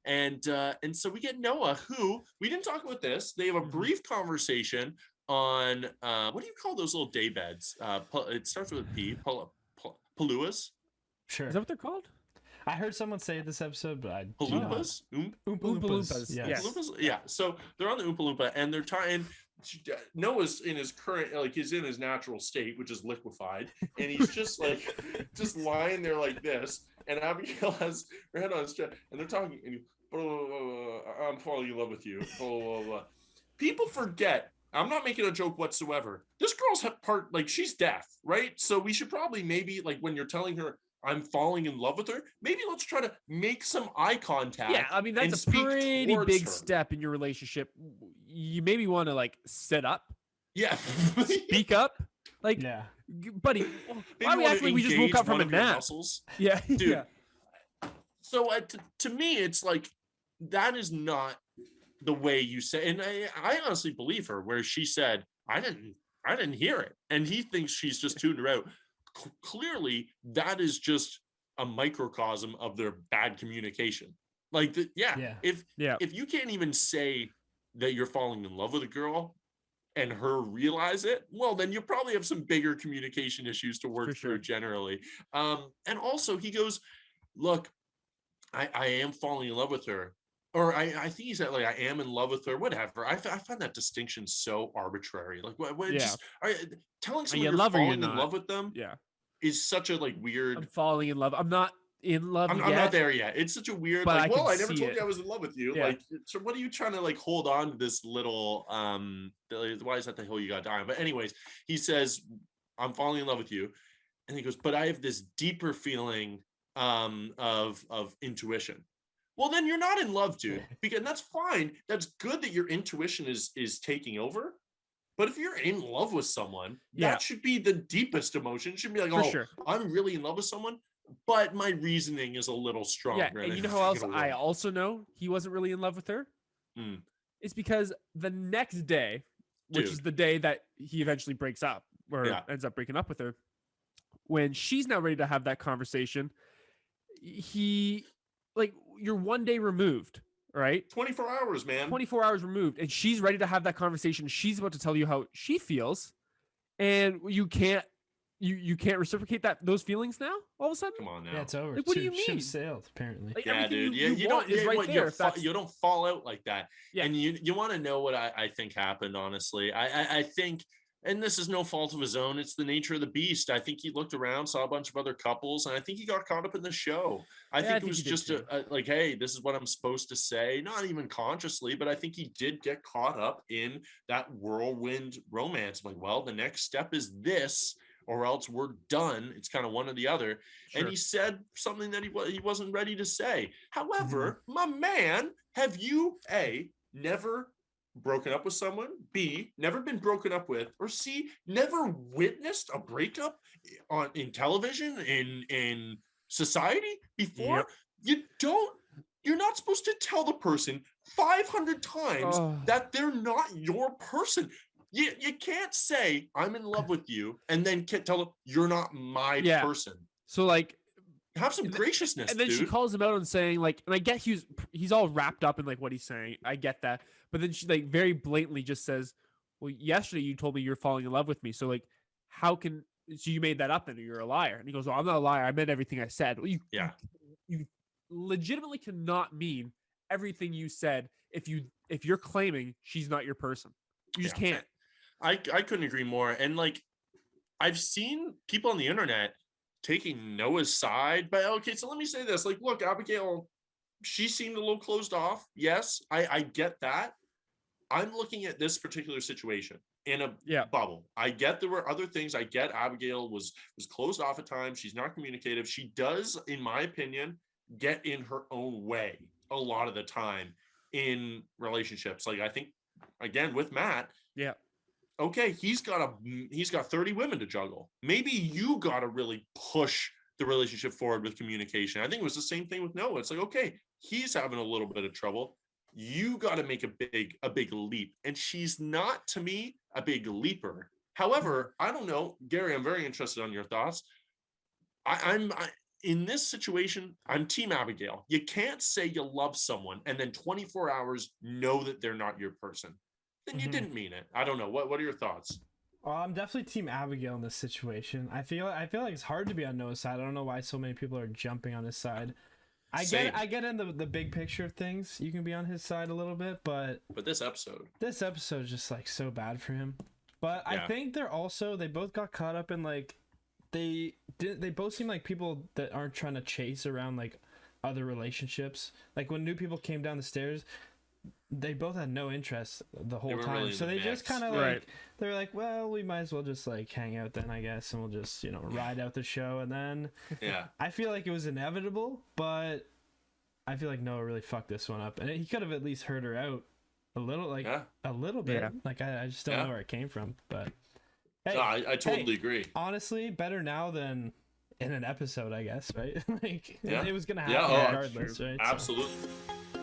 And so we get Noah, who we didn't talk about this. They have a brief conversation on what do you call those little day beds? It starts with a P. Paluas. Sure. Is that what they're called? I heard someone say this episode, but I do Palumpas? not. Oompa Loompas. Yes. Loompas? Yeah. So they're on the Oompa Loompa, and they're trying. Noah's in his current, like he's in his natural state, which is liquefied, and he's just like, just lying there like this. And Abigail has her head on his chest, and they're talking, and I'm falling in love with you. Blah, blah, blah. People forget. I'm not making a joke whatsoever. This girl's part, like she's deaf, right? So we should probably maybe like when you're telling her I'm falling in love with her, maybe let's try to make some eye contact. Yeah, I mean that's a pretty big step in your relationship. You maybe want to like sit up. Yeah. Speak up. Like, yeah, buddy, why are we acting like we just woke up from a nap? Yeah, dude. Yeah. So to me, it's like that is not the way you say. And I honestly believe her, where she said, "I didn't hear it," and he thinks she's just tuned her out. Clearly, that is just a microcosm of their bad communication. Like, if you can't even say that you're falling in love with a girl and her realize it, well, then you probably have some bigger communication issues to work through generally. And also he goes, look, I am falling in love with her. Or I think he said, like, I am in love with her, whatever. I find that distinction so arbitrary. Like, telling someone you're falling in love with them is such a, like, weird... I'm falling in love. I'm not in love yet. I'm not there yet. It's such a weird, like, well, I never told you I was in love with you. Yeah. Like, so what are you trying to, like, hold on to this little, why is that the hill you got dying? But anyways, he says, I'm falling in love with you. And he goes, but I have this deeper feeling of intuition. Well, then you're not in love, dude. Because that's fine. That's good that your intuition is taking over. But if you're in love with someone, that should be the deepest emotion. It should be like, I'm really in love with someone, but my reasoning is a little stronger. Yeah, and you know how else I also know he wasn't really in love with her? It's because the next day, which is the day that he eventually breaks up, or ends up breaking up with her, when she's now ready to have that conversation, you're one day removed, right? 24 hours, man. 24 hours removed. And she's ready to have that conversation. She's about to tell you how she feels. And you can't reciprocate those feelings now, all of a sudden? Come on now. Yeah, it's over. Like, what do you mean? Ship sailed, apparently. Like, yeah, dude. You want is right there. You don't fall out like that. Yeah. And you want to know what I think happened, honestly. I think... And this is no fault of his own. It's the nature of the beast. I think he looked around, saw a bunch of other couples, and I think he got caught up in the show. I think it was just like, hey, this is what I'm supposed to say. Not even consciously, but I think he did get caught up in that whirlwind romance. I'm like, well, the next step is this, or else we're done. It's kind of one or the other. Sure. And he said something that he wasn't ready to say. However, my man, have you, A, never broken up with someone, B, never been broken up with, or C, never witnessed a breakup in television, in society before? You're not supposed to tell the person 500 times that they're not your person. You can't say I'm in love with you and then can't tell them you're not my person. So, like, have some graciousness, and then dude. She calls him out and saying, like, and I get he's all wrapped up in like what he's saying. I get that. But then she like very blatantly just says, well, yesterday you told me you're falling in love with me. So like, so you made that up then, or you're a liar. And he goes, well, I'm not a liar. I meant everything I said. Well, you legitimately cannot mean everything you said if you're claiming she's not your person. You just can't. I couldn't agree more. And like, I've seen people on the internet taking Noah's side, but okay, so let me say this. Like, look, Abigail, she seemed a little closed off. Yes, I get that. I'm looking at this particular situation in a bubble. I get there were other things. I get Abigail was closed off at times. She's not communicative. She does, in my opinion, get in her own way a lot of the time in relationships. Like, I think, again, with Matt, okay, he's got 30 women to juggle. Maybe you got to really push the relationship forward with communication. I think it was the same thing with Noah. It's like, okay, he's having a little bit of trouble. You got to make a big leap. And she's not, to me, a big leaper. However, I don't know, Gary, I'm very interested on your thoughts. I'm in this situation, I'm Team Abigail. You can't say you love someone and then 24 hours know that they're not your person. Then you didn't mean it. I don't know. What are your thoughts? Well, I'm definitely Team Abigail in this situation. I feel like it's hard to be on Noah's side. I don't know why so many people are jumping on his side. I get in the big picture of things. You can be on his side a little bit, but this episode is just like so bad for him. But yeah. I think they both got caught up in like they both seem like people that aren't trying to chase around like other relationships. Like when new people came down the stairs, they both had no interest the whole time. Really so they just kind of like they're like, well, we might as well just like hang out then, I guess, and we'll just ride out the show. And then I feel like it was inevitable, but I feel like Noah really fucked this one up, and he could have at least heard her out a little, like a little bit. Yeah. Like I just don't know where it came from, but hey, no, I totally agree. Honestly, better now than in an episode, I guess, right? Like it was gonna happen regardless, right? Absolutely. So.